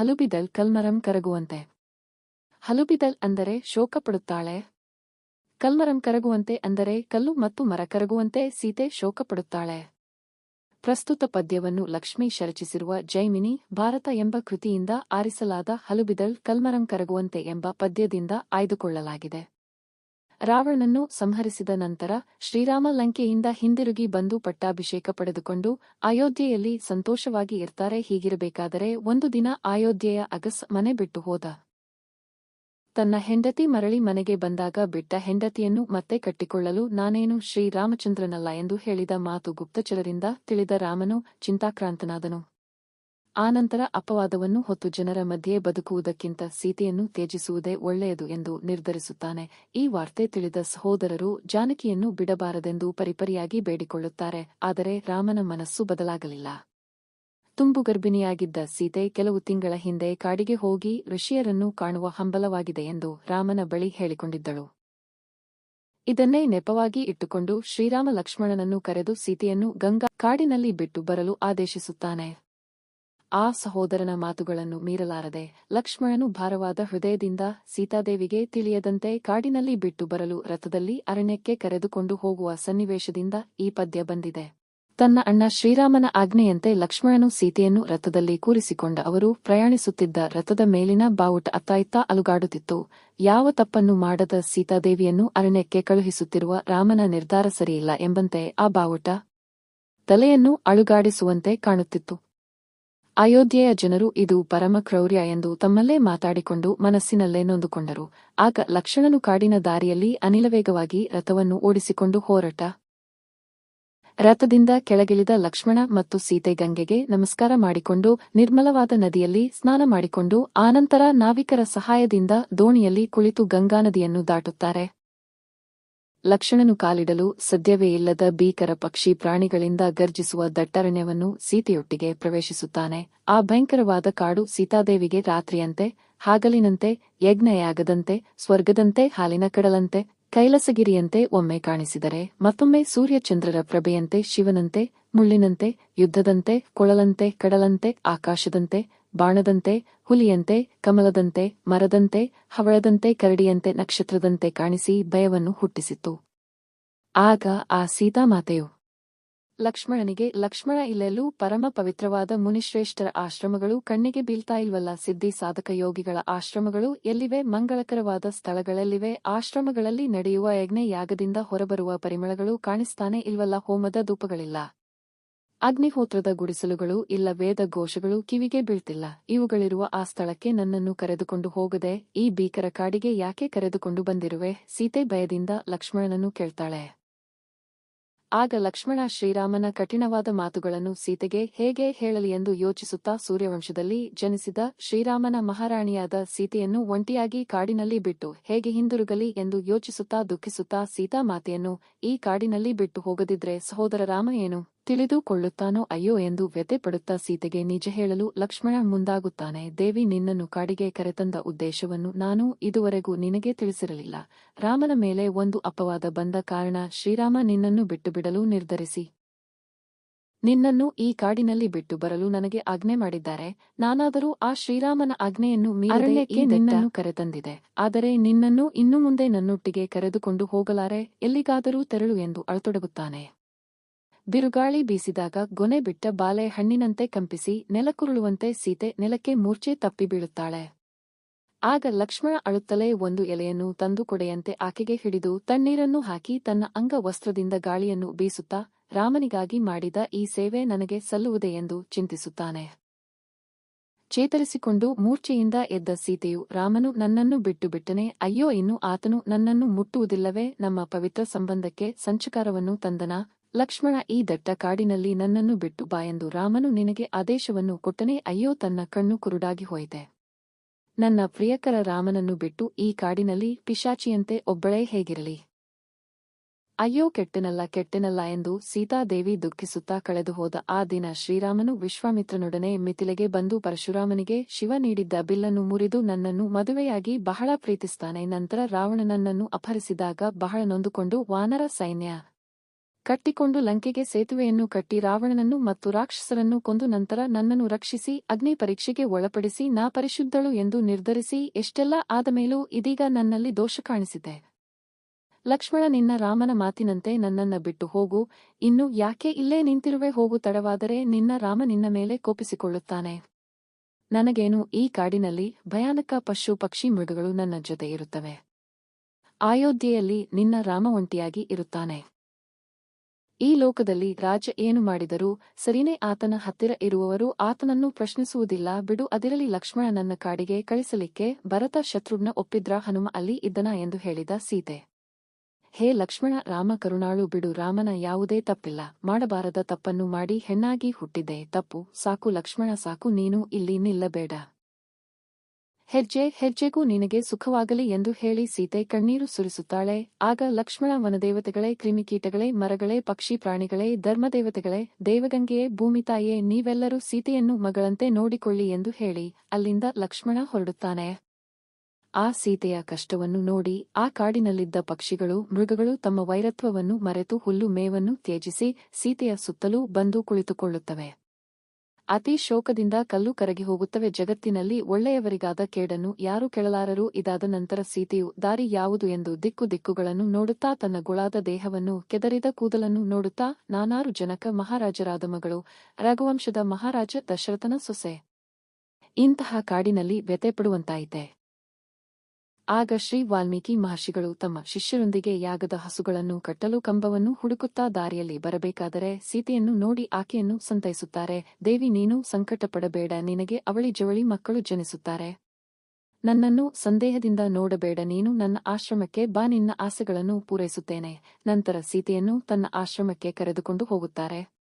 ಹಲುಬಿದಳ್ ಕಲ್ಮರಂ ಕರಗುವಂತೆ. ಹಲುಬಿದಳ್ ಅಂದರೆ ಶೋಕಪಡುತ್ತಾಳೆ. ಕಲ್ಮರಂ ಕರಗುವಂತೆ ಅಂದರೆ ಕಲ್ಲು ಮತ್ತು ಮರ ಕರಗುವಂತೆ ಸೀತೆ ಶೋಕಪಡುತ್ತಾಳೆ. ಪ್ರಸ್ತುತ ಪದ್ಯವನ್ನು ಲಕ್ಷ್ಮೀಶ್ ರಚಿಸಿರುವ ಜೈಮಿನಿ ಭಾರತ ಎಂಬ ಕೃತಿಯಿಂದ ಆರಿಸಲಾದ ಹಲುಬಿದಳ್ ಕಲ್ಮರಂ ಕರಗುವಂತೆ ಎಂಬ ಪದ್ಯದಿಂದ ಆಯ್ದುಕೊಳ್ಳಲಾಗಿದೆ. ರಾವಣನನ್ನು ಸಂಹರಿಸಿದ ನಂತರ ಶ್ರೀರಾಮ ಲಂಕೆಯಿಂದ ಹಿಂದಿರುಗಿ ಬಂದು ಪಟ್ಟಾಭಿಷೇಕ ಪಡೆದುಕೊಂಡು ಅಯೋಧ್ಯೆಯಲ್ಲಿ ಸಂತೋಷವಾಗಿ ಇರ್ತಾರೆ. ಹೀಗಿರಬೇಕಾದರೆ ಒಂದು ದಿನ ಅಯೋಧ್ಯೆಯ ಅಗಸ್ ಮನೆ ಬಿಟ್ಟು ಹೋದ. ತನ್ನ ಹೆಂಡತಿ ಮರಳಿ ಮನೆಗೆ ಬಂದಾಗ ಬಿಟ್ಟ ಹೆಂಡತಿಯನ್ನು ಮತ್ತೆ ಕಟ್ಟಿಕೊಳ್ಳಲು ನಾನೇನು ಶ್ರೀರಾಮಚಂದ್ರನಲ್ಲ ಎಂದು ಹೇಳಿದ ಮಾತು ಗುಪ್ತಚರರಿಂದ ತಿಳಿದ ರಾಮನು ಚಿಂತಾಕ್ರಾಂತನಾದನು. ಆನಂತರ ಅಪವಾದವನ್ನು ಹೊತ್ತು ಜನರ ಮಧ್ಯೆ ಬದುಕುವುದಕ್ಕಿಂತ ಸೀತೆಯನ್ನು ತ್ಯಜಿಸುವುದೇ ಒಳ್ಳೆಯದು ಎಂದು ನಿರ್ಧರಿಸುತ್ತಾನೆ. ಈ ವಾರ್ತೆ ತಿಳಿದ ಸಹೋದರರು ಜಾನಕಿಯನ್ನು ಬಿಡಬಾರದೆಂದು ಪರಿಪರಿಯಾಗಿ ಬೇಡಿಕೊಳ್ಳುತ್ತಾರೆ. ಆದರೆ ರಾಮನ ಮನಸ್ಸು ಬದಲಾಗಲಿಲ್ಲ. ತುಂಬುಗರ್ಭಿಣಿಯಾಗಿದ್ದ ಸೀತೆ ಕೆಲವು ತಿಂಗಳ ಹಿಂದೆ ಕಾಡಿಗೆ ಹೋಗಿ ಋಷಿಯರನ್ನು ಕಾಣುವ ಹಂಬಲವಾಗಿದೆ ಎಂದು ರಾಮನ ಬಳಿ ಹೇಳಿಕೊಂಡಿದ್ದಳು. ಇದನ್ನೇ ನೆಪವಾಗಿ ಇಟ್ಟುಕೊಂಡು ಶ್ರೀರಾಮ ಲಕ್ಷ್ಮಣನನ್ನು ಕರೆದು ಸೀತೆಯನ್ನು ಗಂಗಾ ಕಾಡಿನಲ್ಲಿ ಬಿಟ್ಟು ಬರಲು ಆದೇಶಿಸುತ್ತಾನೆ. ಆ ಸಹೋದರನ ಮಾತುಗಳನ್ನು ಮೀರಲಾರದೆ ಲಕ್ಷ್ಮಣನು ಭಾರವಾದ ಹೃದಯದಿಂದ ಸೀತಾದೇವಿಗೆ ತಿಳಿಯದಂತೆ ಕಾಡಿನಲ್ಲಿ ಬಿಟ್ಟು ಬರಲು ರಥದಲ್ಲಿ ಅರಣ್ಯಕ್ಕೆ ಕರೆದುಕೊಂಡು ಹೋಗುವ ಸನ್ನಿವೇಶದಿಂದ ಈ ಪದ್ಯ ಬಂದಿದೆ. ತನ್ನ ಅಣ್ಣ ಶ್ರೀರಾಮನ ಆಜ್ಞೆಯಂತೆ ಲಕ್ಷ್ಮಣನು ಸೀತೆಯನ್ನು ರಥದಲ್ಲಿ ಕೂರಿಸಿಕೊಂಡ. ಅವರು ಪ್ರಯಾಣಿಸುತ್ತಿದ್ದ ರಥದ ಮೇಲಿನ ಬಾವುಟ ಅತ್ತ ಇತ್ತ ಅಲುಗಾಡುತ್ತಿತ್ತು. ಯಾವ ತಪ್ಪನ್ನು ಮಾಡದ ಸೀತಾದೇವಿಯನ್ನು ಅರಣ್ಯಕ್ಕೆ ಕಳುಹಿಸುತ್ತಿರುವ ರಾಮನ ನಿರ್ಧಾರ ಸರಿಯಿಲ್ಲ ಎಂಬಂತೆ ಆ ಬಾವುಟ ತಲೆಯನ್ನು ಅಲುಗಾಡಿಸುವಂತೆ ಕಾಣುತ್ತಿತ್ತು. ಅಯೋಧ್ಯೆಯ ಜನರು ಇದು ಪರಮ ಕ್ರೌರ್ಯ ಎಂದು ತಮ್ಮಲ್ಲೇ ಮಾತಾಡಿಕೊಂಡು ಮನಸ್ಸಿನಲ್ಲೇ ನೊಂದುಕೊಂಡರು. ಆಗ ಲಕ್ಷ್ಮಣನು ಕಾಡಿನ ದಾರಿಯಲ್ಲಿ ಅನಿಲವೇಗವಾಗಿ ರಥವನ್ನು ಓಡಿಸಿಕೊಂಡು ಹೊರಟ. ರಥದಿಂದ ಕೆಳಗಿಳಿದ ಲಕ್ಷ್ಮಣ ಮತ್ತು ಸೀತೆ ಗಂಗೆಗೆ ನಮಸ್ಕಾರ ಮಾಡಿಕೊಂಡು ನಿರ್ಮಲವಾದ ನದಿಯಲ್ಲಿ ಸ್ನಾನ ಮಾಡಿಕೊಂಡು ಆನಂತರ ನಾವಿಕರ ಸಹಾಯದಿಂದ ದೋಣಿಯಲ್ಲಿ ಕುಳಿತು ಗಂಗಾ ನದಿಯನ್ನು ದಾಟುತ್ತಾರೆ. ಲಕ್ಷ್ಮಣನು ಕಾಲಿಡಲು ಸದ್ಯವೇ ಇಲ್ಲದ ಭೀಕರ ಪಕ್ಷಿ ಪ್ರಾಣಿಗಳಿಂದ ಗರ್ಜಿಸುವ ದಟ್ಟರಣ್ಯವನ್ನು ಸೀತೆಯೊಟ್ಟಿಗೆ ಪ್ರವೇಶಿಸುತ್ತಾನೆ. ಆ ಭಯಂಕರವಾದ ಕಾಡು ಸೀತಾದೇವಿಗೆ ರಾತ್ರಿಯಂತೆ, ಹಗಲಿನಂತೆ, ಯಜ್ಞಯಾಗದಂತೆ, ಸ್ವರ್ಗದಂತೆ, ಹಾಲಿನ ಕಡಲಂತೆ, ಕೈಲಾಸಗಿರಿಯಂತೆ ಒಮ್ಮೆ ಕಾಣಿಸಿದರೆ ಮತ್ತೊಮ್ಮೆ ಸೂರ್ಯಚಂದ್ರರ ಪ್ರಭೆಯಂತೆ, ಶಿವನಂತೆ, ಮುಳ್ಳಿನಂತೆ, ಯುದ್ಧದಂತೆ, ಕೊಳಲಂತೆ, ಕಡಲಂತೆ, ಆಕಾಶದಂತೆ, ಬಾಣದಂತೆ, ಹುಲಿಯಂತೆ, ಕಮಲದಂತೆ, ಮರದಂತೆ, ಹವಳದಂತೆ, ಕರಡಿಯಂತೆ, ನಕ್ಷತ್ರದಂತೆ ಕಾಣಿಸಿ ಭಯವನ್ನು ಹುಟ್ಟಿಸಿತು. ಆಗ ಆ ಸೀತಾಮಾತೆಯು ಲಕ್ಷ್ಮಣನಿಗೆ, ಲಕ್ಷ್ಮಣ, ಇಲ್ಲೆಲ್ಲೂ ಪರಮ ಪವಿತ್ರವಾದ ಮುನಿಶ್ರೇಷ್ಠರ ಆಶ್ರಮಗಳು ಕಣ್ಣಿಗೆ ಬೀಳ್ತಾ ಇಲ್ವಲ್ಲ? ಸಿದ್ಧಿ ಸಾಧಕ ಯೋಗಿಗಳ ಆಶ್ರಮಗಳು ಎಲ್ಲಿವೆ? ಮಂಗಳಕರವಾದ ಸ್ಥಳಗಳೆಲ್ಲಿವೆ? ಆಶ್ರಮಗಳಲ್ಲಿ ನಡೆಯುವ ಯಜ್ಞ ಯಾಗದಿಂದ ಹೊರಬರುವ ಪರಿಮಳಗಳು ಕಾಣಿಸ್ತಾನೆ ಇಲ್ವಲ್ಲ? ಹೋಮದ ಧೂಪಗಳಿಲ್ಲ, ಅಗ್ನಿಹೋತ್ರದ ಗುಡಿಸಲುಗಳು ಇಲ್ಲ, ವೇದ ಘೋಷಗಳು ಕಿವಿಗೆ ಬೀಳ್ತಿಲ್ಲ. ಇವುಗಳಿರುವ ಆ ಸ್ಥಳಕ್ಕೆ ನನ್ನನ್ನು ಕರೆದುಕೊಂಡು ಹೋಗದೆ ಈ ಭೀಕರ ಕಾಡಿಗೆ ಯಾಕೆ ಕರೆದುಕೊಂಡು ಬಂದಿರುವೆ? ಸೀತೆ ಭಯದಿಂದ ಲಕ್ಷ್ಮಣನನ್ನು ಕೇಳ್ತಾಳೆ. ಆಗ ಲಕ್ಷ್ಮಣ ಶ್ರೀರಾಮನ ಕಠಿಣವಾದ ಮಾತುಗಳನ್ನು ಸೀತೆಗೆ ಹೇಗೆ ಹೇಳಲಿ ಎಂದು ಯೋಚಿಸುತ್ತಾ ಸೂರ್ಯವಂಶದಲ್ಲಿ ಜನಿಸಿದ ಶ್ರೀರಾಮನ ಮಹಾರಾಣಿಯಾದ ಸೀತೆಯನ್ನು ಒಂಟಿಯಾಗಿ ಕಾಡಿನಲ್ಲಿ ಬಿಟ್ಟು ಹೇಗೆ ಹಿಂದಿರುಗಲಿ ಎಂದು ಯೋಚಿಸುತ್ತಾ ದುಃಖಿಸುತ್ತಾ ಸೀತಾಮಾತೆಯನ್ನು ಈ ಕಾಡಿನಲ್ಲಿ ಬಿಟ್ಟು ಹೋಗದಿದ್ರೆ ಸಹೋದರ ರಾಮ ಏನು ತಿಳಿದುಕೊಳ್ಳುತ್ತಾನೋ ಅಯ್ಯೋ ಎಂದು ವ್ಯಥೆಪಡುತ್ತಾ ಸೀತೆಗೆ ನಿಜ ಹೇಳಲು ಲಕ್ಷ್ಮಣ ಮುಂದಾಗುತ್ತಾನೆ. ದೇವಿ, ನಿನ್ನನ್ನು ಕಾಡಿಗೆ ಕರೆತಂದ ಉದ್ದೇಶವನ್ನು ನಾನು ಇದುವರೆಗೂ ನಿನಗೆ ತಿಳಿಸಿರಲಿಲ್ಲ. ರಾಮನ ಮೇಲೆ ಒಂದು ಅಪವಾದ ಬಂದ ಕಾರಣ ಶ್ರೀರಾಮ ನಿನ್ನನ್ನು ಬಿಟ್ಟುಬಿಡಲು ನಿರ್ಧರಿಸಿ ನಿನ್ನನ್ನು ಈ ಕಾಡಿನಲ್ಲಿ ಬಿಟ್ಟು ಬರಲು ನನಗೆ ಆಜ್ಞೆ ಮಾಡಿದ್ದಾರೆ. ನಾನಾದರೂ ಆ ಶ್ರೀರಾಮನ ಆಜ್ಞೆಯನ್ನು ಮೀರದೆ ನಿನ್ನನ್ನು ಕರೆತಂದಿದೆ. ಆದರೆ ನಿನ್ನನ್ನು ಇನ್ನು ಮುಂದೆ ನನ್ನೊಟ್ಟಿಗೆ ಕರೆದುಕೊಂಡು ಹೋಗಲಾರೆ, ಎಲ್ಲಿಗಾದರೂ ತೆರಳು ಎಂದು ಅಳತೊಡಗುತ್ತಾನೆ. ಬಿರುಗಾಳಿ ಬೀಸಿದಾಗ ಗೊನೆ ಬಿಟ್ಟ ಬಾಳೆ ಹಣ್ಣಿನಂತೆ ಕಂಪಿಸಿ ನೆಲಕ್ಕುರುಳುವಂತೆ ಸೀತೆ ನೆಲಕ್ಕೆ ಮೂರ್ಛೆ ತಪ್ಪಿ ಬೀಳುತ್ತಾಳೆ. ಆಗ ಲಕ್ಷ್ಮಣ ಅಳುತ್ತಲೇ ಒಂದು ಎಲೆಯನ್ನು ತಂದು ಕೊಡೆಯಂತೆ ಆಕೆಗೆ ಹಿಡಿದು ತಣ್ಣೀರನ್ನು ಹಾಕಿ ತನ್ನ ಅಂಗ ವಸ್ತ್ರದಿಂದ ಗಾಳಿಯನ್ನು ಬೀಸುತ್ತಾ ರಾಮನಿಗಾಗಿ ಮಾಡಿದ ಈ ಸೇವೆ ನನಗೆ ಸಲ್ಲುವುದೇ ಎಂದು ಚಿಂತಿಸುತ್ತಾನೆ. ಚೇತರಿಸಿಕೊಂಡು ಮೂರ್ಛೆಯಿಂದ ಎದ್ದ ಸೀತೆಯು, ರಾಮನು ನನ್ನನ್ನು ಬಿಟ್ಟು ಬಿಟ್ಟನೆ, ಅಯ್ಯೋ, ಇನ್ನು ಆತನು ನನ್ನನ್ನು ಮುಟ್ಟುವುದಿಲ್ಲವೇ? ನಮ್ಮ ಪವಿತ್ರ ಸಂಬಂಧಕ್ಕೆ ಸಂಚಕಾರವನ್ನು ತಂದನ? ಲಕ್ಷ್ಮಣ, ಈ ದಟ್ಟ ಕಾಡಿನಲ್ಲಿ ನನ್ನನ್ನು ಬಿಟ್ಟು ಬಾ ಎಂದು ರಾಮನು ನಿನಗೆ ಆದೇಶವನ್ನು ಕೊಟ್ಟನೇ? ಅಯ್ಯೋ, ತನ್ನ ಕಣ್ಣು ಕುರುಡಾಗಿ ಹೋಯಿತೆ. ನನ್ನ ಪ್ರಿಯಕರ ರಾಮನನ್ನು ಬಿಟ್ಟು ಈ ಕಾಡಿನಲ್ಲಿ ಪಿಶಾಚಿಯಂತೆ ಒಬ್ಬಳೇ ಹೇಗಿರಲಿ? ಅಯ್ಯೋ, ಕೆಟ್ಟೆನಲ್ಲ ಎಂದು ಸೀತಾದೇವಿ ದುಃಖಿಸುತ್ತಾ ಕಳೆದು ಹೋದ ಆ ದಿನ ಶ್ರೀರಾಮನು ವಿಶ್ವಾಮಿತ್ರನೊಡನೆ ಮಿಥಿಲೆಗೆ ಬಂದು ಪರಶುರಾಮನಿಗೆ ಶಿವ ನೀಡಿದ್ದ ಬಿಲ್ಲನ್ನು ಮುರಿದು ನನ್ನನ್ನು ಮದುವೆಯಾಗಿ ಬಹಳ ಪ್ರೀತಿಸ್ತಾನೆ. ನಂತರ ರಾವಣನನ್ನು ಅಪಹರಿಸಿದಾಗ ಬಹಳ ನೊಂದುಕೊಂಡು ವಾನರ ಸೈನ್ಯ ಕಟ್ಟಿಕೊಂಡು ಲಂಕೆಗೆ ಸೇತುವೆಯನ್ನು ಕಟ್ಟಿ ರಾವಣನನ್ನು ಮತ್ತು ರಾಕ್ಷಸರನ್ನು ಕೊಂದು ನಂತರ ನನ್ನನ್ನು ರಕ್ಷಿಸಿ ಅಗ್ನಿ ಪರೀಕ್ಷೆಗೆ ಒಳಪಡಿಸಿ ನಾ ಪರಿಶುದ್ಧಳು ಎಂದು ನಿರ್ಧರಿಸಿ ಎಷ್ಟೆಲ್ಲ ಆದಮೇಲೂ ಇದೀಗ ನನ್ನಲ್ಲಿ ದೋಷ ಕಾಣಿಸಿದೆ. ಲಕ್ಷ್ಮಣ, ನಿನ್ನ ರಾಮನ ಮಾತಿನಂತೆ ನನ್ನನ್ನ ಬಿಟ್ಟು ಹೋಗು. ಇನ್ನು ಯಾಕೆ ಇಲ್ಲೇ ನಿಂತಿರುವೆ? ಹೋಗು, ತಡವಾದರೆ ನಿನ್ನ ರಾಮ ನಿನ್ನ ಮೇಲೆ ಕೋಪಿಸಿಕೊಳ್ಳುತ್ತಾನೆ. ನನಗೇನು, ಈ ಕಾಡಿನಲ್ಲಿ ಭಯಾನಕ ಪಶು ಪಕ್ಷಿ ಮೃಗಗಳು ನನ್ನ ಜೊತೆ ಇರುತ್ತವೆ. ಅಯೋಧ್ಯೆಯಲ್ಲಿ ನಿನ್ನ ರಾಮ ಒಂಟಿಯಾಗಿ ಇರುತ್ತಾನೆ. ಈ ಲೋಕದಲ್ಲಿ ರಾಜ ಏನು ಮಾಡಿದರೂ ಸರಿನೇ, ಆತನ ಹತ್ತಿರ ಇರುವವರು ಆತನನ್ನು ಪ್ರಶ್ನಿಸುವುದಿಲ್ಲ. ಬಿಡು, ಅದಿರಲಿ. ಲಕ್ಷ್ಮಣ ನನ್ನ ಕಾಡಿಗೆ ಕಳಿಸಲಿಕ್ಕೆ ಭರತ ಶತ್ರುಘ್ನ ಒಪ್ಪಿದ್ರ ಹನುಮ ಅಲ್ಲಿ ಇದ್ದನಾ ಎಂದು ಹೇಳಿದ ಸೀತೆ. ಹೇ ಲಕ್ಷ್ಮಣ, ರಾಮ ಕರುಣಾಳು, ಬಿಡು. ರಾಮನ ಯಾವುದೇ ತಪ್ಪಿಲ್ಲ. ಮಾಡಬಾರದ ತಪ್ಪನ್ನು ಮಾಡಿ ಹೆಣ್ಣಾಗಿ ಹುಟ್ಟಿದ್ದೆ, ತಪ್ಪು. ಸಾಕು ಲಕ್ಷ್ಮಣ, ಸಾಕು. ನೀನು ಇಲ್ಲಿ ನಿಲ್ಲಬೇಡ. ಹೆಜ್ಜೆ ಹೆಜ್ಜೆಗೂ ನಿನಗೆ ಸುಖವಾಗಲಿ ಎಂದು ಹೇಳಿ ಸೀತೆ ಕಣ್ಣೀರು ಸುರಿಸುತ್ತಾಳೆ. ಆಗ ಲಕ್ಷ್ಮಣ, ವನದೇವತೆಗಳೇ, ಕ್ರಿಮಿಕೀಟಗಳೇ, ಮರಗಳೇ, ಪಕ್ಷಿ ಪ್ರಾಣಿಗಳೇ, ಧರ್ಮದೇವತೆಗಳೇ, ದೇವಗಂಗೆಯೇ, ಭೂಮಿತಾಯೇ, ನೀವೆಲ್ಲರೂ ಸೀತೆಯನ್ನು ಮಗಳಂತೆ ನೋಡಿಕೊಳ್ಳಿ ಎಂದು ಹೇಳಿ ಅಲ್ಲಿಂದ ಲಕ್ಷ್ಮಣ ಹೊರಡುತ್ತಾನೆ. ಆ ಸೀತೆಯ ಕಷ್ಟವನ್ನು ನೋಡಿ ಆ ಕಾಡಿನಲ್ಲಿದ್ದ ಪಕ್ಷಿಗಳು ಮೃಗಗಳು ತಮ್ಮ ವೈರತ್ವವನ್ನು ಮರೆತು ಹುಲ್ಲು ಮೇವನ್ನು ತ್ಯಜಿಸಿ ಸೀತೆಯ ಸುತ್ತಲೂ ಬಂದು ಕುಳಿತುಕೊಳ್ಳುತ್ತವೆ. ಅತಿ ಶೋಕದಿಂದ ಕಲ್ಲು ಕರಗಿ ಹೋಗುತ್ತವೆ. ಜಗತ್ತಿನಲ್ಲಿ ಒಳ್ಳೆಯವರಿಗಾದ ಕೇಡನ್ನು ಯಾರೂ ಕೆಳಲಾರರು. ಇದಾದ ನಂತರ ಸೀತೆಯು ದಾರಿ ಯಾವುದು ಎಂದು ದಿಕ್ಕು ದಿಕ್ಕುಗಳನ್ನು ನೋಡುತ್ತಾ, ತನ್ನ ಗುಳಾದ ದೇಹವನ್ನು, ಕೆದರಿದ ಕೂದಲನ್ನು ನೋಡುತ್ತಾ, ನಾನಾರು ಜನಕ ಮಹಾರಾಜರಾದ ಮಗಳು, ರಘುವಂಶದ ಮಹಾರಾಜ ದಶರಥನ ಸೊಸೆ, ಇಂತಹ ಕಾಡಿನಲ್ಲಿ ವ್ಯಥೆಪಡುವಂತಾಯಿತೆ. ಆಗ ಶ್ರೀ ವಾಲ್ಮೀಕಿ ಮಹರ್ಷಿಗಳು ತಮ್ಮ ಶಿಷ್ಯರೊಂದಿಗೆ ಯಾಗದ ಹಸುಗಳನ್ನು ಕಟ್ಟಲು ಕಂಬವನ್ನು ಹುಡುಕುತ್ತಾ ದಾರಿಯಲ್ಲಿ ಬರಬೇಕಾದರೆ ಸೀತೆಯನ್ನು ನೋಡಿ ಆಕೆಯನ್ನು ಸಂತೈಸುತ್ತಾರೆ. ದೇವಿ, ನೀನು ಸಂಕಟಪಡಬೇಡ, ನಿನಗೆ ಅವಳಿ ಜವಳಿ ಮಕ್ಕಳು ಜನಿಸುತ್ತಾರೆ. ನನ್ನನ್ನು ಸಂದೇಹದಿಂದ ನೋಡಬೇಡ, ನೀನು ನನ್ನ ಆಶ್ರಮಕ್ಕೆ ಬಾ, ನಿನ್ನ ಆಸೆಗಳನ್ನು ಪೂರೈಸುತ್ತೇನೆ. ನಂತರ ಸೀತೆಯನ್ನು ತನ್ನ ಆಶ್ರಮಕ್ಕೆ ಕರೆದುಕೊಂಡು ಹೋಗುತ್ತಾರೆ.